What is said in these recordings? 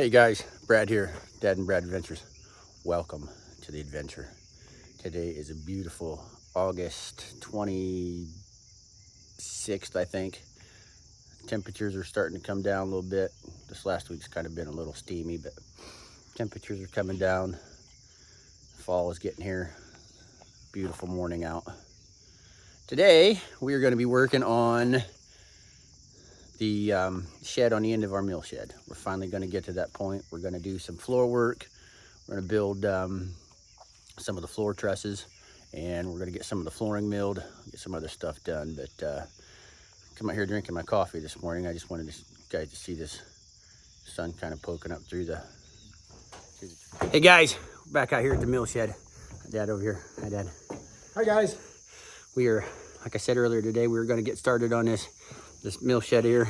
Hey guys, Brad here, Dad and Brad Adventures. Welcome to the adventure. Today is a beautiful August 26th, I think. Temperatures are starting to come down a little bit. This last week's kind of been a little steamy, but temperatures are coming down. Fall is getting here. Beautiful morning out. Today, we are going to be working on the shed on the end of our mill shed. We're finally going to get to that point. We're going to do some floor work. We're going to build some of the floor trusses, and we're going to get some of the flooring milled, get some other stuff done. But come out here drinking my coffee this morning. I just wanted you guys to see this sun kind of poking up through the Hey guys, we're back out here at the mill shed. Dad over here. Hi Dad. Hi guys. We are, like I said earlier today, we were going to get started on this mill shed here.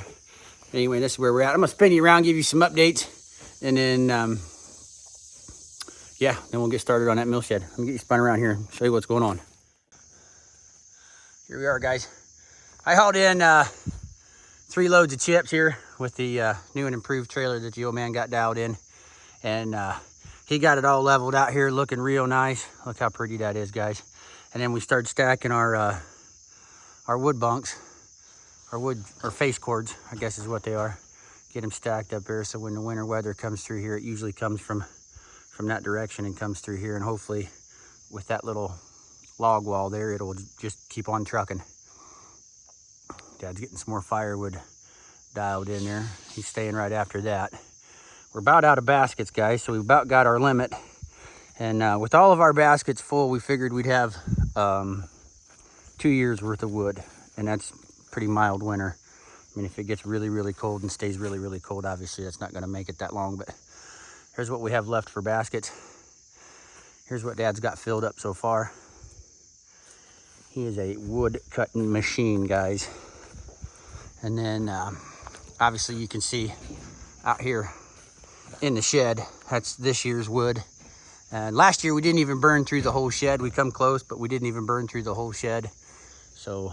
Anyway, this is where we're at. I'm gonna spin you around, give you some updates, and then yeah, then we'll get started on that mill shed. Let me get you spun around here and show you what's going on. Here we are, guys. I hauled in 3 loads of chips here with the new and improved trailer that the old man got dialed in, and he got it all leveled out here, looking real nice. Look how pretty that is, guys. And then we started stacking our wood bunks. Or face cords, I guess is what they are. Get them stacked up here, so when the winter weather comes through here, it usually comes from that direction and comes through here, and hopefully with that little log wall there, it'll just keep on trucking. Dad's getting some more firewood dialed in there. He's staying right after that. We're about out of baskets, guys, so we've about got our limit. And with all of our baskets full, we figured we'd have 2 years worth of wood, and that's pretty mild winter. I mean, if it gets really, really cold and stays really, really cold, obviously that's not gonna make it that long, but here's what we have left for baskets. Here's what Dad's got filled up so far. He is a wood cutting machine, guys. And then obviously you can see out here in the shed, that's this year's wood. And last year we didn't even burn through the whole shed. We come close, but we didn't even burn through the whole shed. So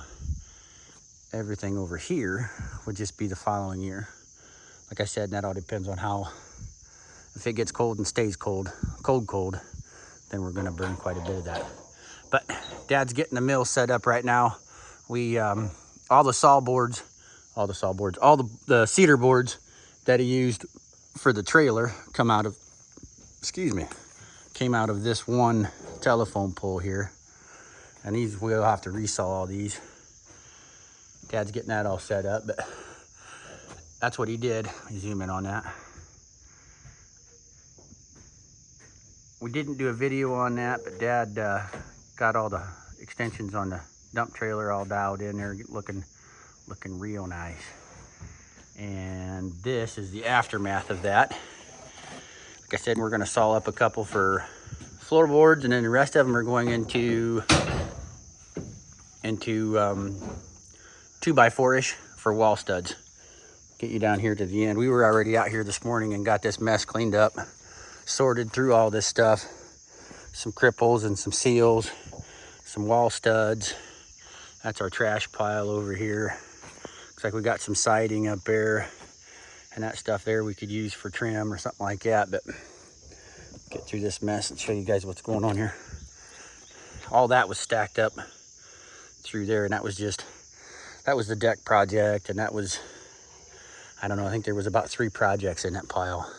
everything over here would just be the following year. Like I said, that all depends on how, if it gets cold and stays cold, then we're gonna burn quite a bit of that. But Dad's getting the mill set up right now. We, all the cedar boards that he used for the trailer came out of this one telephone pole here. And we'll have to resaw all these. Dad's getting that all set up, but that's what he did. Let me zoom in on that. We didn't do a video on that, but Dad got all the extensions on the dump trailer all dialed in there, looking real nice. And this is the aftermath of that. Like I said, we're gonna saw up a couple for floorboards, and then the rest of them are going into 2x4-ish for wall studs. Get you down here to the end. We were already out here this morning and got this mess cleaned up, sorted through all this stuff. Some cripples and some seals, some wall studs. That's our trash pile over here. Looks like we got some siding up there, and that stuff there we could use for trim or something like that. But get through this mess and show you guys what's going on here. All that was stacked up through there, and that was the deck project, and that was, I don't know, I think there was about 3 projects in that pile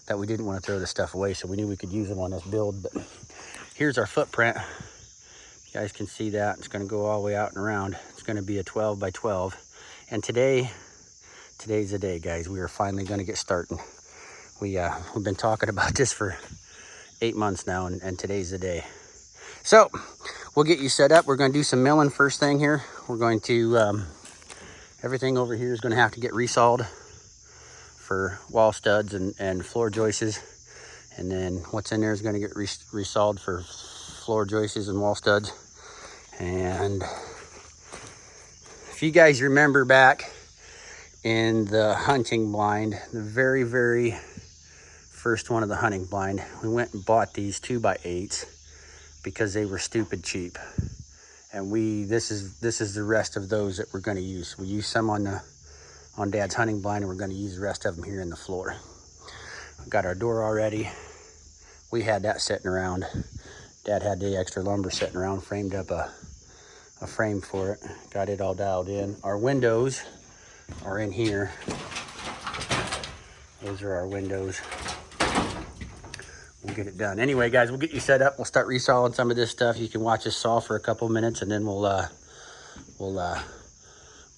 that we didn't want to throw the stuff away, so we knew we could use them on this build. But here's our footprint. You guys can see that. It's going to go all the way out and around. It's going to be a 12 by 12. And today's the day, guys. We are finally going to get starting. We've been talking about this for 8 months now, and today's the day. So we'll get you set up. We're going to do some milling first thing here. We're going to, everything over here is going to have to get resawed for wall studs and floor joists. And then what's in there is going to get resawed for floor joists and wall studs. And if you guys remember back in the hunting blind, the very, very first one of the hunting blind, we went and bought these 2x8s because they were stupid cheap. And this is the rest of those that we're going to use. We use some on Dad's hunting blind, and we're going to use the rest of them here in the floor. Got our door already. We had that sitting around. Dad had the extra lumber sitting around, framed up a frame for it. Got it all dialed in. Our windows are in here. Those are our windows. We'll get it done. Anyway, guys, we'll get you set up. We'll start resawing some of this stuff. You can watch us saw for a couple minutes, and then we'll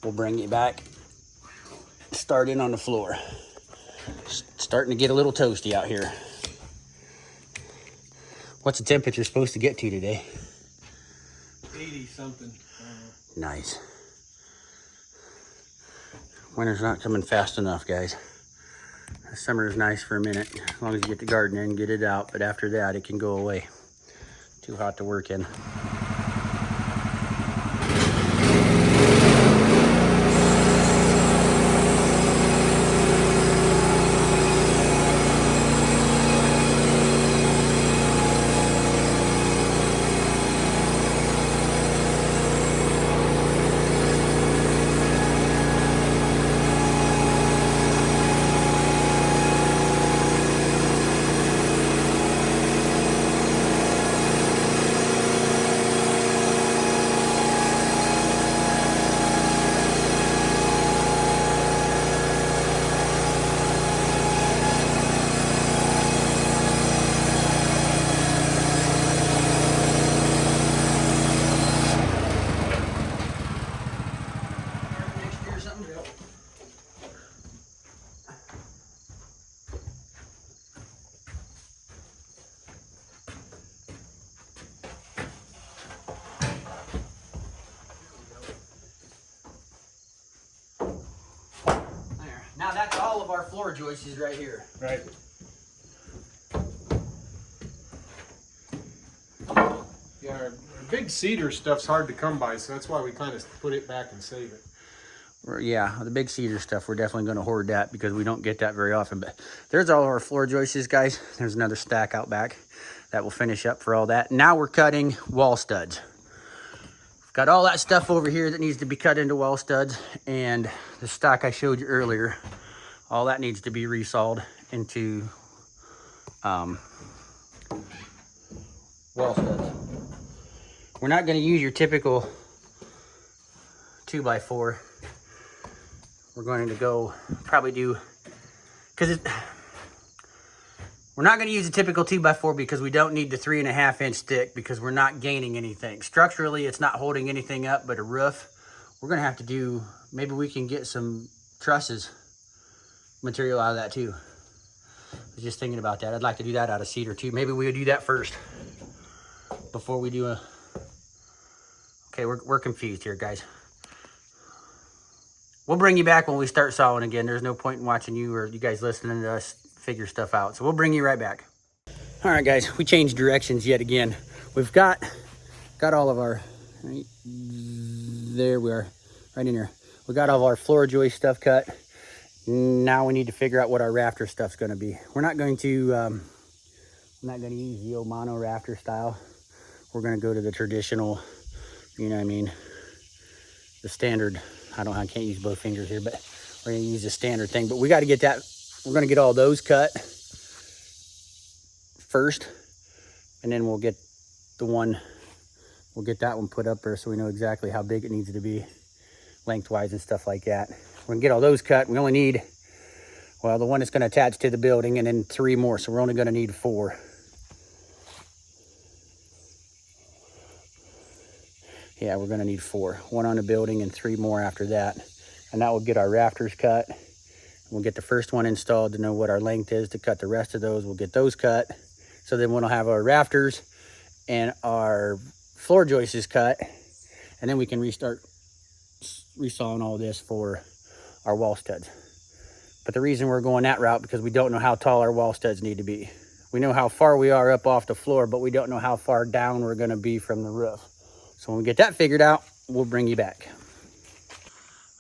bring you back. Start in on the floor. Starting to get a little toasty out here. What's the temperature supposed to get to today? 80 something. Nice. Winter's not coming fast enough, guys. Summer is nice for a minute, as long as you get the garden in, get it out, but after that it can go away. Too hot to work in. Now that's all of our floor joists right here. Right. Yeah, our big cedar stuff's hard to come by, so that's why we kind of put it back and save it. Yeah, the big cedar stuff, we're definitely going to hoard that because we don't get that very often. But there's all of our floor joists, guys. There's another stack out back that will finish up for all that. Now we're cutting wall studs. Got all that stuff over here that needs to be cut into wall studs, and the stock I showed you earlier, all that needs to be resawed into wall studs. We're not going to use your typical 2x4. We're going to go probably do, because we're not going to use a typical 2x4 because we don't need the 3.5 inch thick, because we're not gaining anything. Structurally, it's not holding anything up but a roof. We're going to have to do, maybe we can get some trusses material out of that too. I was just thinking about that. I'd like to do that out of cedar too. Maybe we would do that first before we do a, okay, we're confused here, guys. We'll bring you back when we start sawing again. There's no point in watching you or you guys listening to us figure stuff out. So we'll bring you right back. All right, guys, we changed directions yet again. We've got all of our, right there we are, right in here. We got all of our floor joist stuff cut. Now we need to figure out what our rafter stuff's gonna be. We're not going to use the old mono rafter style. We're gonna go to the traditional, you know what I mean, the standard. I can't use both fingers here, but we're gonna use the standard thing. But we got to get that. We're gonna get all those cut first, and then we'll get that one put up there so we know exactly how big it needs to be, lengthwise and stuff like that. We're gonna get all those cut. We only need, well, the one that's gonna attach to the building, and then 3 more. So we're only gonna need 4. Yeah, we're gonna need 4. 1 on the building and 3 more after that. And that will get our rafters cut. We'll get the first one installed to know what our length is to cut the rest of those. We'll get those cut. So then we'll have our rafters and our floor joists cut. And then we can restart resawing all this for our wall studs. But the reason we're going that route, because we don't know how tall our wall studs need to be. We know how far we are up off the floor, but we don't know how far down we're gonna be from the roof. So when we get that figured out, we'll bring you back.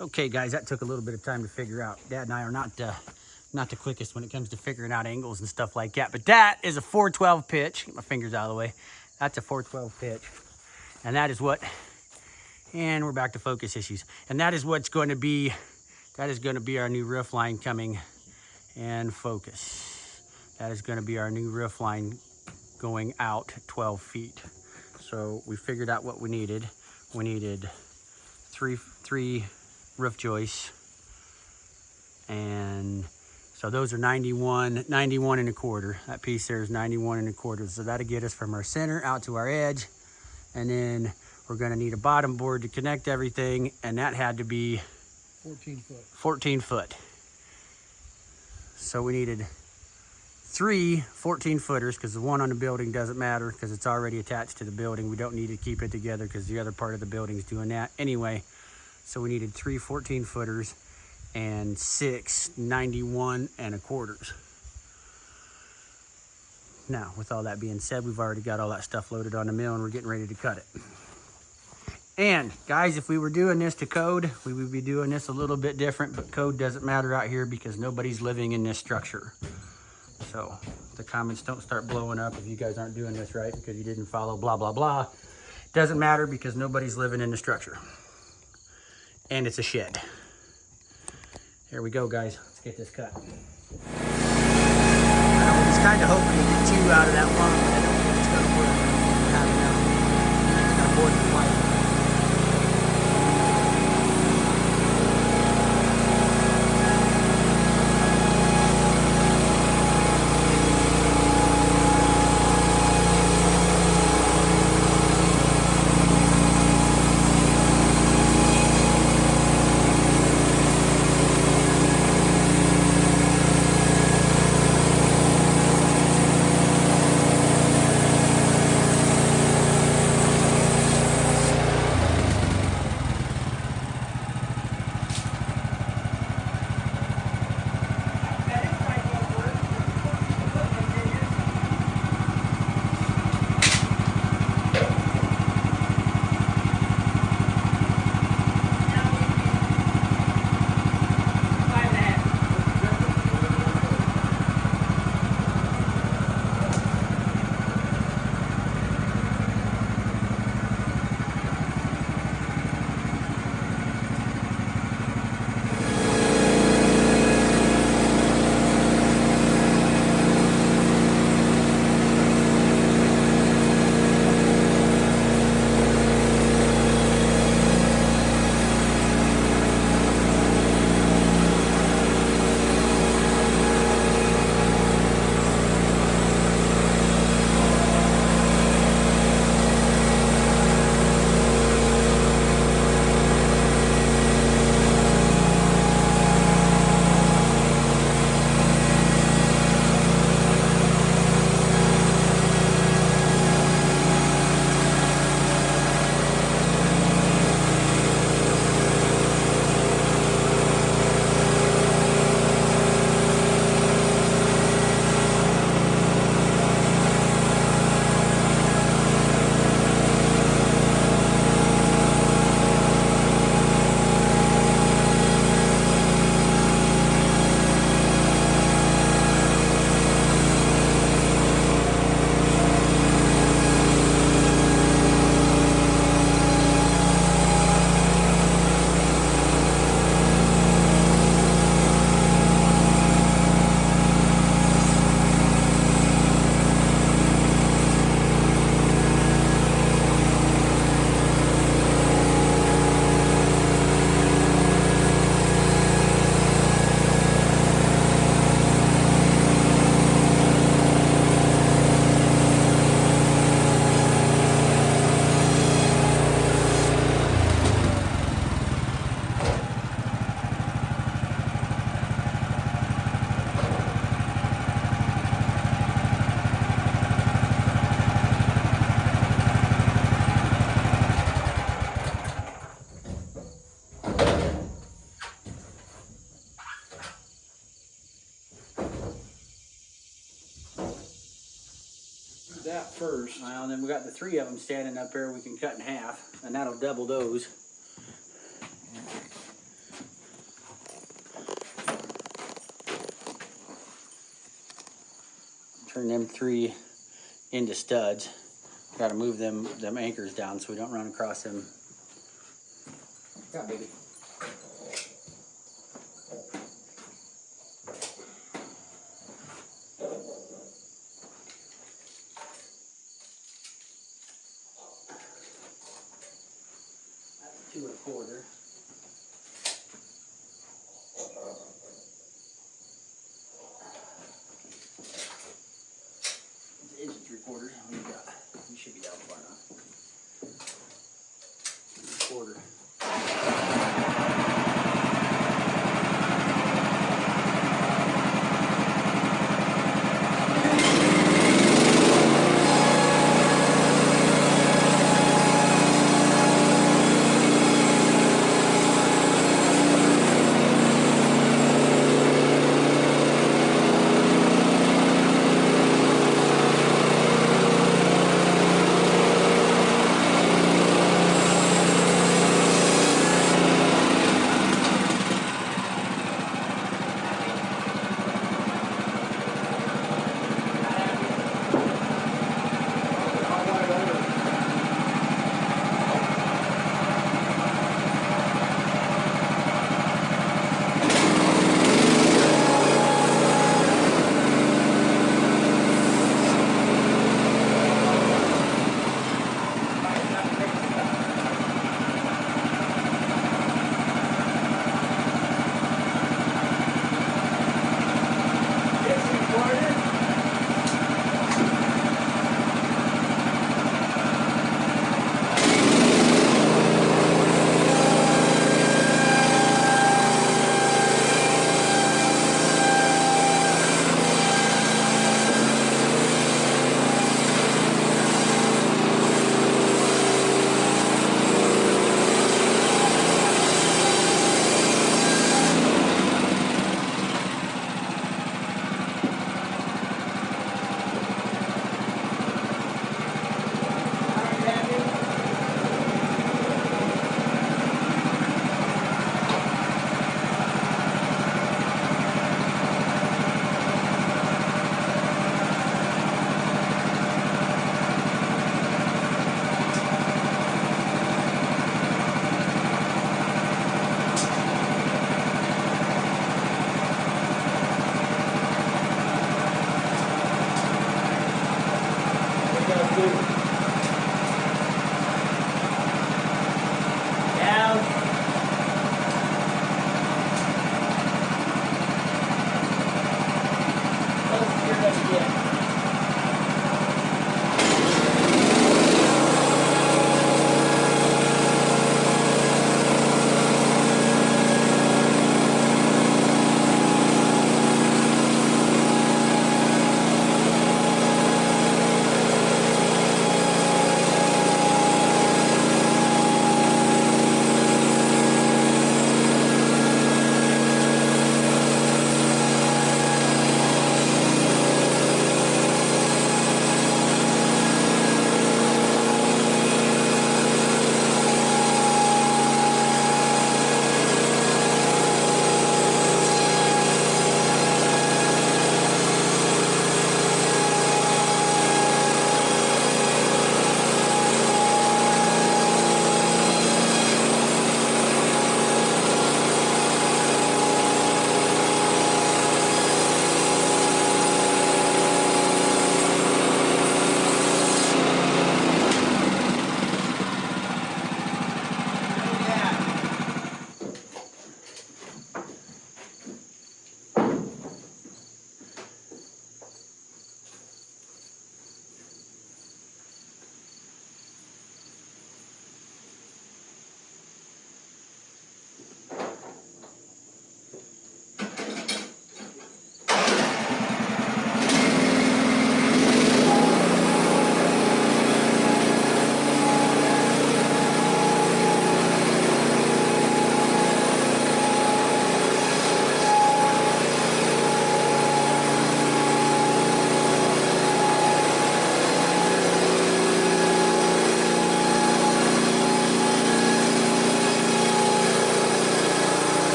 Okay, guys, that took a little bit of time to figure out. Dad and I are not the quickest when it comes to figuring out angles and stuff like that. But that is a 412 pitch. Get my fingers out of the way. That's a 412 pitch. And that is what, and we're back to focus issues. And that is what's going to be, that is going to be our new roof line coming and focus. That is gonna be our new roof line going out 12 feet. So we figured out what we needed. We needed three roof joists. And so those are 91 and a quarter. That piece there is 91 and a quarter. So that'll get us from our center out to our edge. And then we're gonna need a bottom board to connect everything. And that had to be 14 foot. So we needed 3 14-footers, because the one on the building doesn't matter because it's already attached to the building. We don't need to keep it together because the other part of the building is doing that anyway. So we needed 3 14-footers and 6 91 and a quarters. Now, with all that being said, we've already got all that stuff loaded on the mill and we're getting ready to cut it. And guys, if we were doing this to code, we would be doing this a little bit different, but code doesn't matter out here because nobody's living in this structure. So the comments don't start blowing up if you guys aren't doing this right because you didn't follow blah, blah, blah. Doesn't matter because nobody's living in the structure. And it's a shed. Here we go, guys. Let's get this cut. I was kind of hoping to get 2 out of that one, but I don't think it's going to work. I have enough. More than white. That first. Well, and then we got the 3 of them standing up there we can cut in half, and that'll double those. Turn them 3 into studs. Got to move them anchors down so we don't run across them. Yeah, baby. quarter. Inch and 3/4. What do you got? You should be down by now. 3/4.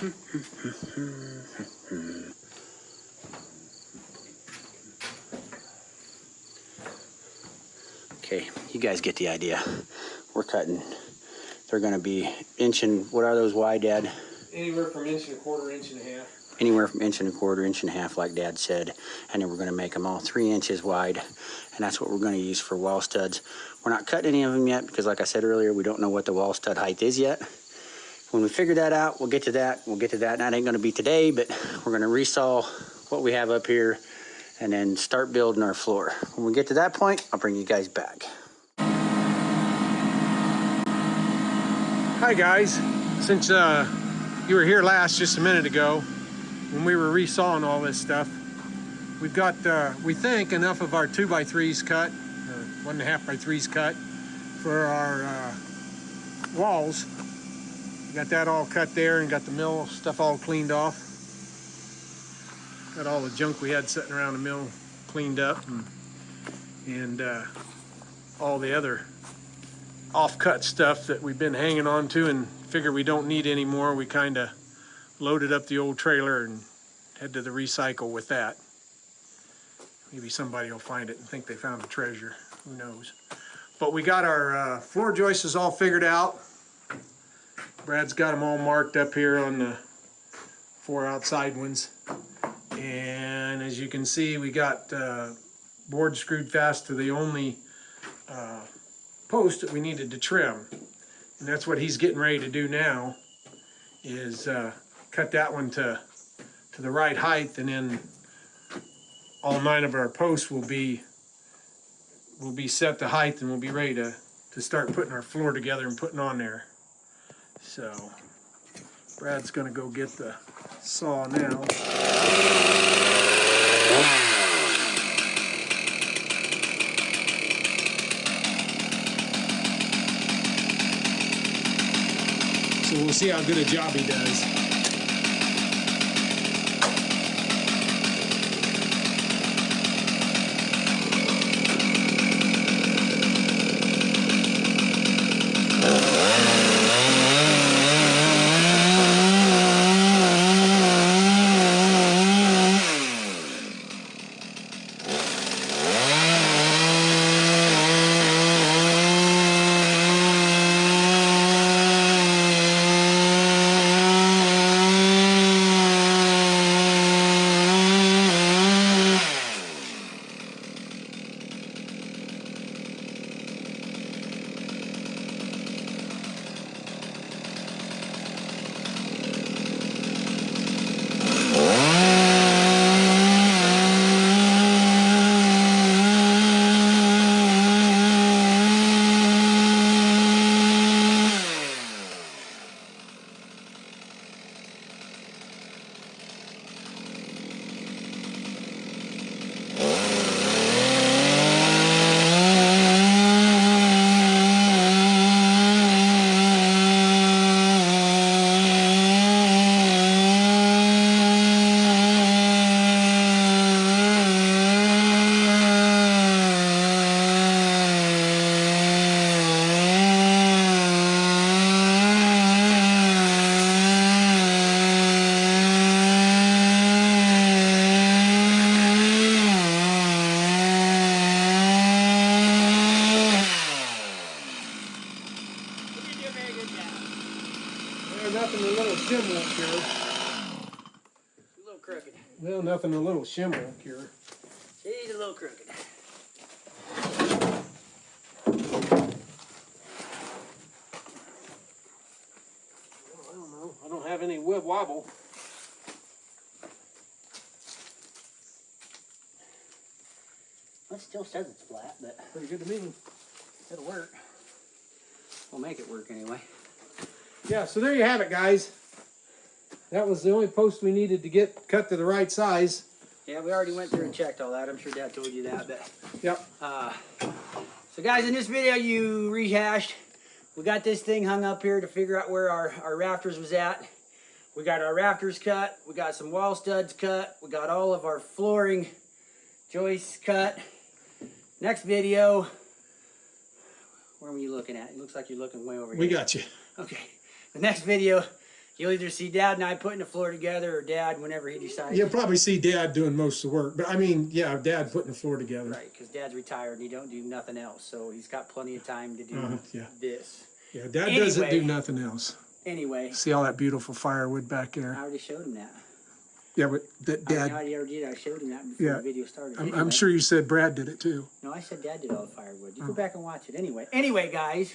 Okay, you guys get the idea. We're cutting. They're gonna be inch and, what are those wide, Dad? Anywhere from inch and a quarter, inch and a half. Anywhere from inch and a quarter, inch and a half, like Dad said. And then we're gonna make them all 3 inches wide. And that's what we're gonna use for wall studs. We're not cutting any of them yet because, like I said earlier, we don't know what the wall stud height is yet. When we figure that out, we'll get to that. We'll get to that. And that ain't gonna be today, but we're gonna resaw what we have up here and then start building our floor. When we get to that point, I'll bring you guys back. Hi guys, since you were here last just a minute ago when we were resawing all this stuff, we've got, we think, enough of our 2x3s cut, or 1.5x3s cut for our walls. Got that all cut there and got the mill stuff all cleaned off. Got all the junk we had sitting around the mill cleaned up, and all the other off-cut stuff that we've been hanging on to and figure we don't need anymore. We kind of loaded up the old trailer and head to the recycle with that. Maybe somebody will find it and think they found a treasure. Who knows? But we got our floor joists all figured out. Brad's got them all marked up here on the 4 outside ones. And as you can see, we got board screwed fast to the only post that we needed to trim. And that's what he's getting ready to do now, is cut that one to the right height, and then all 9 of our posts will be set to height, and we'll be ready to start putting our floor together and putting on there. So Brad's gonna go get the saw now. So we'll see how good a job he does. Nothing a little shim won't cure. A little crooked. Well, nothing a little shim won't cure. She's a little crooked. Well, I don't know. I don't have any wib wobble. Well, it still says it's flat, but Pretty good to me. it'll work. We'll make it work anyway. Yeah, so there you have it, guys. That was the only post we needed to get cut to the right size. Yeah, we already went through and checked all that. I'm sure Dad told you that, but Yep. so guys, in this video you rehashed. We got this thing hung up here to figure out where our rafters was at. We got our rafters cut. We got some wall studs cut. We got all of our flooring joists cut. Next video, where were you looking at? It looks like you're looking way over here. We got you. Okay. The next video You'll either see Dad and I putting the floor together, or Dad whenever he decides. You'll probably see Dad doing most of the work, but I mean, yeah, Dad putting the floor together. Right, because Dad's retired and he don't do nothing else, so he's got plenty of time to do Yeah. this. Yeah, Dad doesn't do nothing else. Anyway, See all that beautiful firewood back I there? already showed him that. Yeah, but that I Dad, already did. I showed him that before Yeah. the video started. I'm Anyway. sure you said Brad did it too. No, I said Dad did all the firewood. You go back and watch it. Anyway, guys,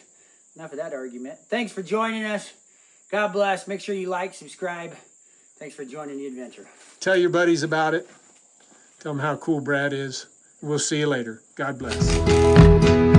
enough of that argument. Thanks for joining us. God bless. Make sure you like, subscribe. Thanks for joining the adventure. Tell your buddies about it. Tell them how cool Brad is. We'll see you later. God bless.